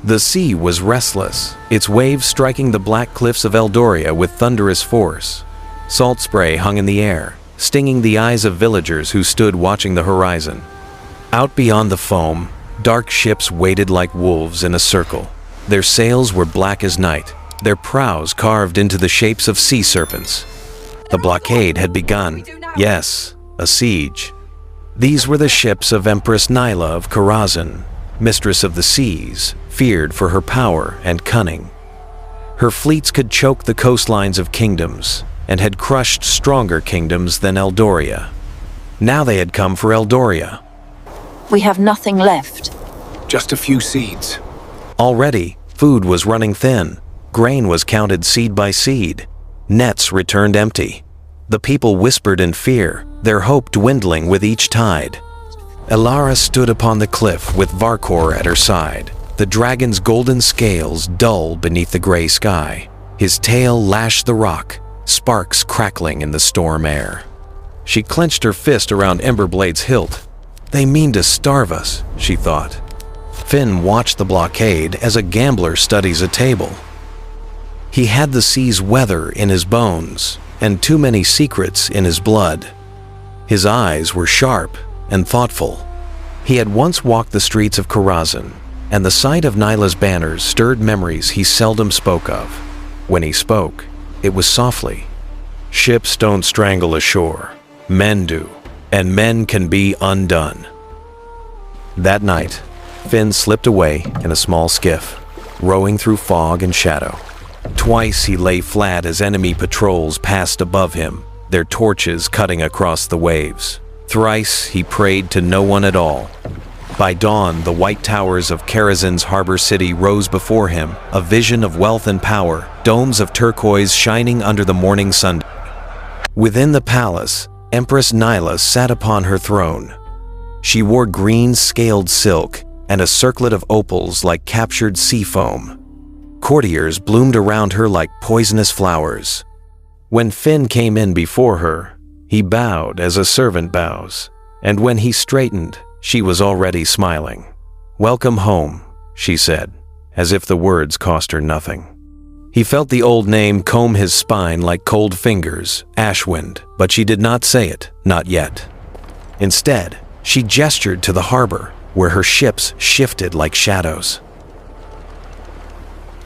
The sea was restless, its waves striking the black cliffs of Eldoria with thunderous force. Salt spray hung in the air, stinging the eyes of villagers who stood watching the horizon. Out beyond the foam, dark ships waited like wolves in a circle. Their sails were black as night, their prows carved into the shapes of sea serpents. The blockade had begun. Yes, a siege. These were the ships of Empress Nyla of Karazhan, mistress of the seas, feared for her power and cunning. Her fleets could choke the coastlines of kingdoms and had crushed stronger kingdoms than Eldoria. Now they had come for Eldoria. We have nothing left. Just a few seeds. Already, food was running thin. Grain was counted seed by seed. Nets returned empty. The people whispered in fear, their hope dwindling with each tide. Elara stood upon the cliff with Varkor at her side, the dragon's golden scales dull beneath the gray sky. His tail lashed the rock, sparks crackling in the storm air. She clenched her fist around Emberblade's hilt. They mean to starve us, she thought. Finn watched the blockade as a gambler studies a table. He had the sea's weather in his bones, and too many secrets in his blood. His eyes were sharp and thoughtful. He had once walked the streets of Karazhan, and the sight of Nyla'S banners stirred memories he seldom spoke of. When he spoke, it was softly. Ships don't strangle ashore. Men do, and men can be undone. That night, Finn slipped away in a small skiff, rowing through fog and shadow. Twice he lay flat as enemy patrols passed above him, their torches cutting across the waves. Thrice he prayed to no one at all. By dawn, the white towers of Karazhan's harbor city rose before him, a vision of wealth and power, domes of turquoise shining under the morning sun. Within the palace, Empress Nyla sat upon her throne. She wore green scaled silk and a circlet of opals like captured sea foam. Courtiers bloomed around her like poisonous flowers. When Finn came in before her, he bowed as a servant bows, and when he straightened, she was already smiling. "Welcome home," she said, as if the words cost her nothing. He felt the old name comb his spine like cold fingers, Ashwind, but she did not say it, not yet. Instead, she gestured to the harbor, where her ships shifted like shadows.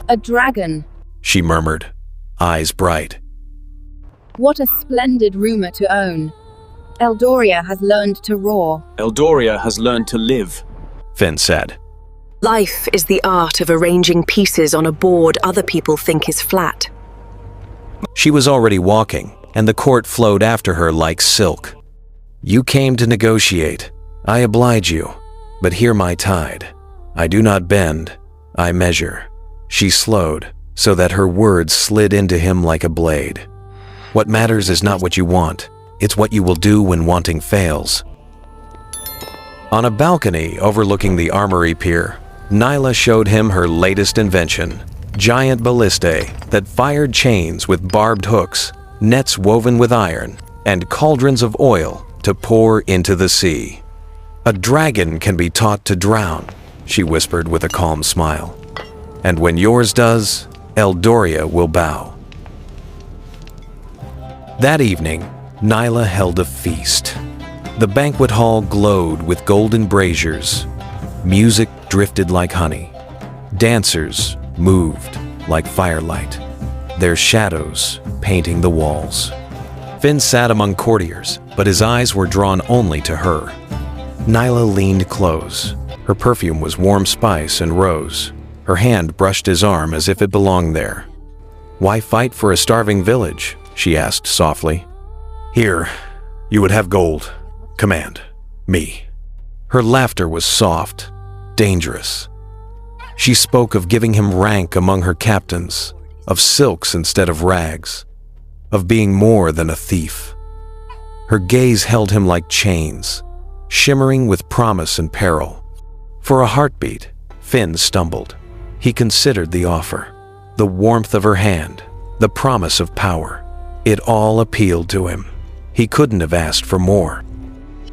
"A dragon," she murmured, eyes bright. "What a splendid rumor to own. Eldoria has learned to roar." Eldoria has learned to live, Finn said. Life is the art of arranging pieces on a board other people think is flat. She was already walking, and the court flowed after her like silk. "You came to negotiate. I oblige you, but hear my tide. I do not bend, I measure." She slowed, so that her words slid into him like a blade. "What matters is not what you want, it's what you will do when wanting fails." On a balcony overlooking the armory pier, Nyla showed him her latest invention, giant ballistae that fired chains with barbed hooks, nets woven with iron, and cauldrons of oil to pour into the sea. "A dragon can be taught to drown," she whispered with a calm smile. "And when yours does, Eldoria will bow." That evening, Nyla held a feast. The banquet hall glowed with golden braziers. Music drifted like honey. Dancers moved like firelight, their shadows painting the walls. Finn sat among courtiers, but his eyes were drawn only to her. Nyla leaned close. Her perfume was warm spice and rose. Her hand brushed his arm as if it belonged there. "Why fight for a starving village?" she asked softly. "Here, you would have gold. Command me." Her laughter was soft, dangerous. She spoke of giving him rank among her captains, of silks instead of rags, of being more than a thief. Her gaze held him like chains, shimmering with promise and peril. For a heartbeat, Finn stumbled. He considered the offer, the warmth of her hand, the promise of power. It all appealed to him. He couldn't have asked for more.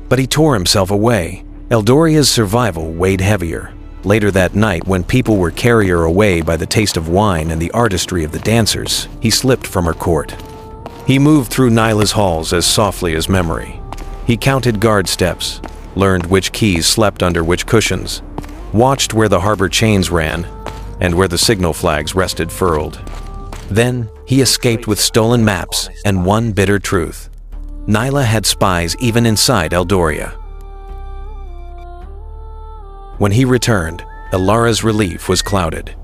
But he tore himself away. Eldoria's survival weighed heavier. Later that night, when people were carried her away by the taste of wine and the artistry of the dancers, he slipped from her court. He moved through Nyla'S halls as softly as memory. He counted guard steps, learned which keys slept under which cushions, watched where the harbor chains ran, and where the signal flags rested furled. Then he escaped with stolen maps and one bitter truth. Nyla had spies even inside Eldoria. When he returned, Elara's relief was clouded.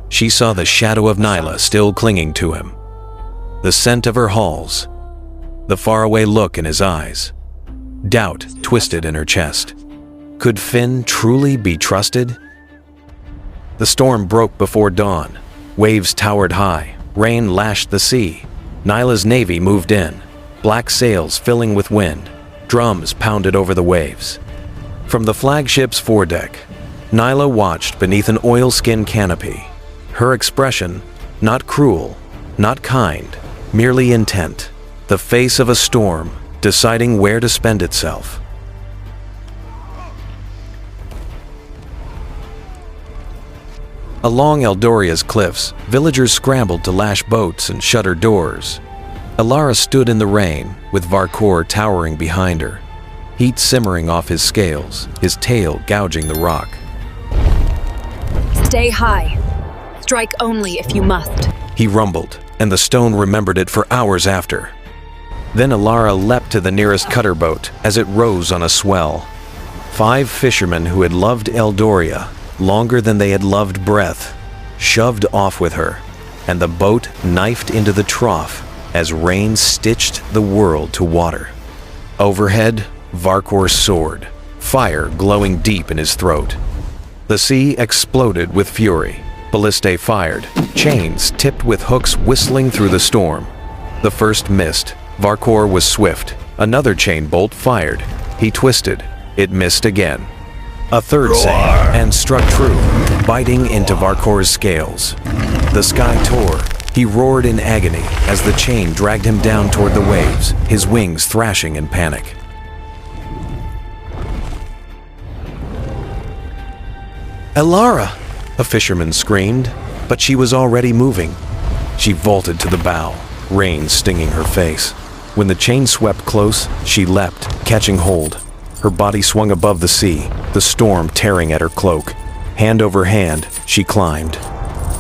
She saw the shadow of Nyla still clinging to him, the scent of her halls, the faraway look in his eyes. Doubt twisted in her chest. Could Finn truly be trusted? The storm broke before dawn. Waves towered high. Rain lashed the sea. Nyla'S navy moved in, black sails filling with wind. Drums pounded over the waves. From the flagship's foredeck, Nyla watched beneath an oilskin canopy. Her expression, not cruel, not kind, merely intent. The face of a storm, deciding where to spend itself. Along Eldoria's cliffs, villagers scrambled to lash boats and shutter doors. Elara stood in the rain, with Varkor towering behind her, heat simmering off his scales, his tail gouging the rock. Stay high. Strike only if you must. He rumbled, and the stone remembered it for hours after. Then Elara leapt to the nearest cutter boat as it rose on a swell. 5 fishermen who had loved Eldoria longer than they had loved breath shoved off with her, and the boat knifed into the trough as rain stitched the world to water. Overhead, Varkor soared, fire glowing deep in his throat. The sea exploded with fury. Ballistae fired, chains tipped with hooks whistling through the storm. The first missed. Varkor was swift. Another chain bolt fired. He twisted. It missed again. A third sang and struck true, biting into Varkor's scales. The sky tore. He roared in agony as the chain dragged him down toward the waves, his wings thrashing in panic. "Elara!" a fisherman screamed, but she was already moving. She vaulted to the bow, rain stinging her face. When the chain swept close, she leapt, catching hold. Her body swung above the sea, the storm tearing at her cloak. Hand over hand, she climbed.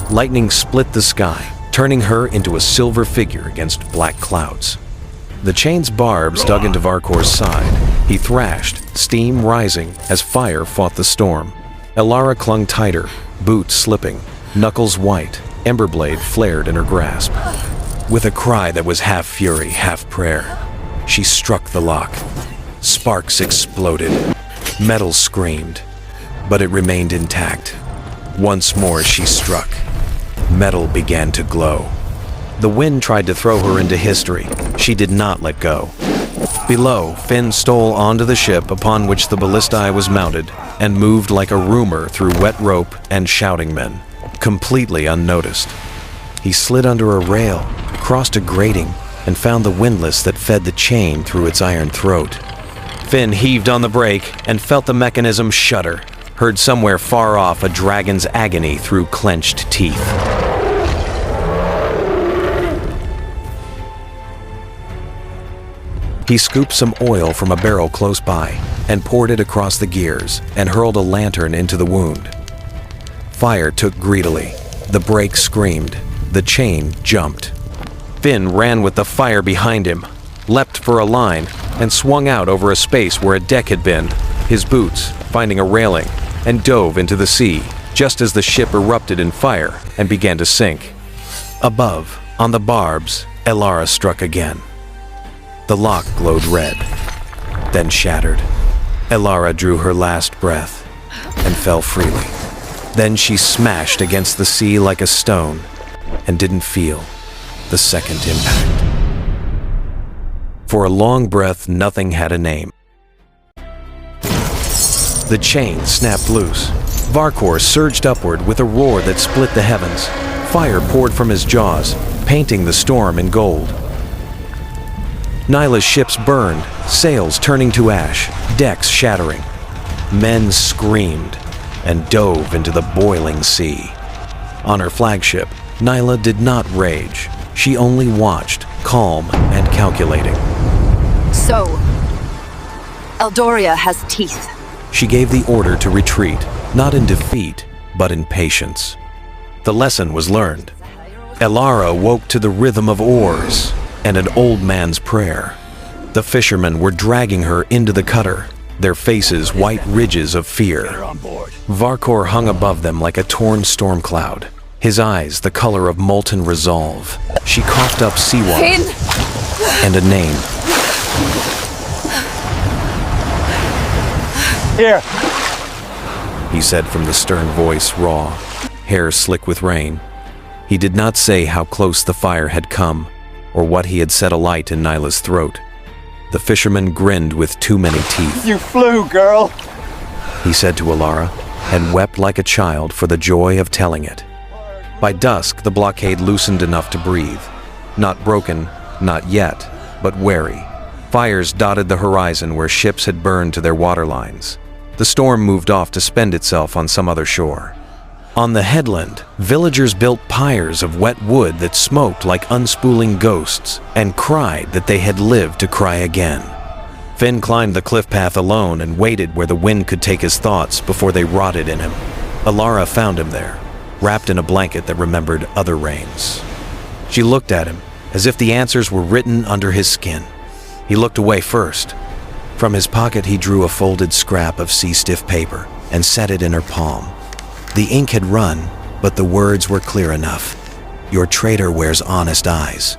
Lightning split the sky, turning her into a silver figure against black clouds. The chain's barbs dug into Varkor's side. He thrashed, steam rising as fire fought the storm. Elara clung tighter, boots slipping, knuckles white. Emberblade flared in her grasp. With a cry that was half fury, half prayer, she struck the lock. Sparks exploded. Metal screamed, but it remained intact. Once more she struck. Metal began to glow. The wind tried to throw her into history. She did not let go. Below, Finn stole onto the ship upon which the ballistae was mounted and moved like a rumor through wet rope and shouting men, completely unnoticed. He slid under a rail, crossed a grating, and found the windlass that fed the chain through its iron throat. Finn heaved on the brake and felt the mechanism shudder, heard somewhere far off a dragon's agony through clenched teeth. He scooped some oil from a barrel close by and poured it across the gears and hurled a lantern into the wound. Fire took greedily. The brake screamed. The chain jumped. Finn ran with the fire behind him, leapt for a line, and swung out over a space where a deck had been, his boots finding a railing, and dove into the sea just as the ship erupted in fire and began to sink. Above, on the barbs, Elara struck again. The lock glowed red, then shattered. Elara drew her last breath and fell freely. Then she smashed against the sea like a stone and didn't feel the second impact. For a long breath, nothing had a name. The chain snapped loose. Varkor surged upward with a roar that split the heavens. Fire poured from his jaws, painting the storm in gold. Nyla'S ships burned, sails turning to ash, decks shattering. Men screamed. and dove into the boiling sea. On her flagship, Nyla did not rage. She only watched, calm and calculating. So, Eldoria has teeth. She gave the order to retreat, not in defeat, but in patience. The lesson was learned. Elara woke to the rhythm of oars and an old man's prayer. The fishermen were dragging her into the cutter, their faces white ridges of fear. Varkor hung above them like a torn storm cloud, his eyes the color of molten resolve. She coughed up seawater and a name. Here, He said from the stern voice, raw, hair slick with rain. He did not say how close the fire had come, or what he had set alight in Nyla's throat. The fisherman grinned with too many teeth. you flew, girl. He said to Elara, and wept like a child for the joy of telling it. By dusk, the blockade loosened enough to breathe. Not broken, not yet, but wary. Fires dotted the horizon where ships had burned to their waterlines. The storm moved off to spend itself on some other shore. On the headland, villagers built pyres of wet wood that smoked like unspooling ghosts and cried that they had lived to cry again. Finn climbed the cliff path alone and waited where the wind could take his thoughts before they rotted in him. Elara found him there, wrapped in a blanket that remembered other rains. She looked at him, as if the answers were written under his skin. He looked away first. From his pocket he drew a folded scrap of sea-stiff paper and set it in her palm. The ink had run, but the words were clear enough. Your traitor wears honest eyes.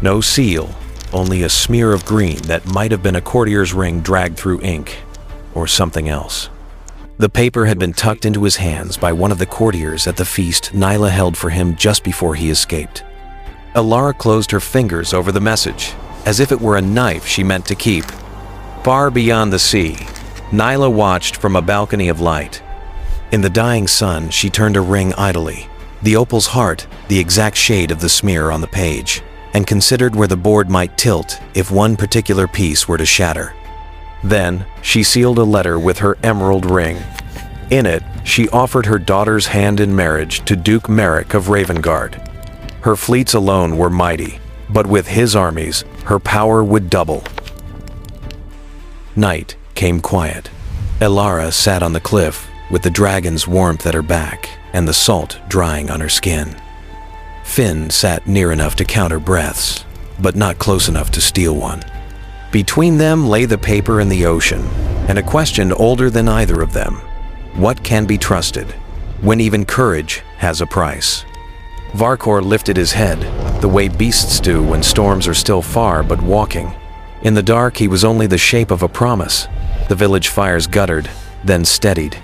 No seal, only a smear of green that might have been a courtier's ring dragged through ink, or something else. The paper had been tucked into his hands by one of the courtiers at the feast Nyla held for him just before he escaped. Elara closed her fingers over the message, as if it were a knife she meant to keep. Far beyond the sea, Nyla watched from a balcony of light. In the dying sun, she turned a ring idly, the opal's heart the exact shade of the smear on the page, and considered where the board might tilt if one particular piece were to shatter. Then, she sealed a letter with her emerald ring. In it, she offered her daughter's hand in marriage to Duke Merrick of Ravengard. Her fleets alone were mighty, but with his armies, her power would double. Night came quiet. Elara sat on the cliff, with the dragon's warmth at her back and the salt drying on her skin. Finn sat near enough to count her breaths, but not close enough to steal one. Between them lay the paper and the ocean, and a question older than either of them. What can be trusted, when even courage has a price? Varkor lifted his head, the way beasts do when storms are still far but walking. In the dark, he was only the shape of a promise. The village fires guttered, then steadied.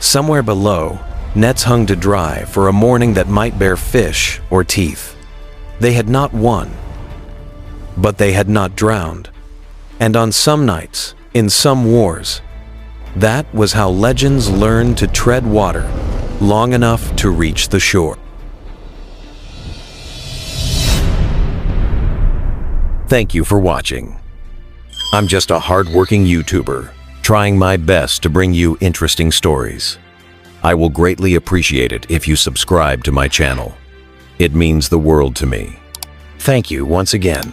Somewhere below, nets hung to dry for a morning that might bear fish or teeth. They had not won, but they had not drowned. And on some nights, in some wars, that was how legends learned to tread water long enough to reach the shore. Thank you for watching. I'm just a hard-working YouTuber, trying my best to bring you interesting stories. I will greatly appreciate it if you subscribe to my channel. It means the world to me. Thank you once again.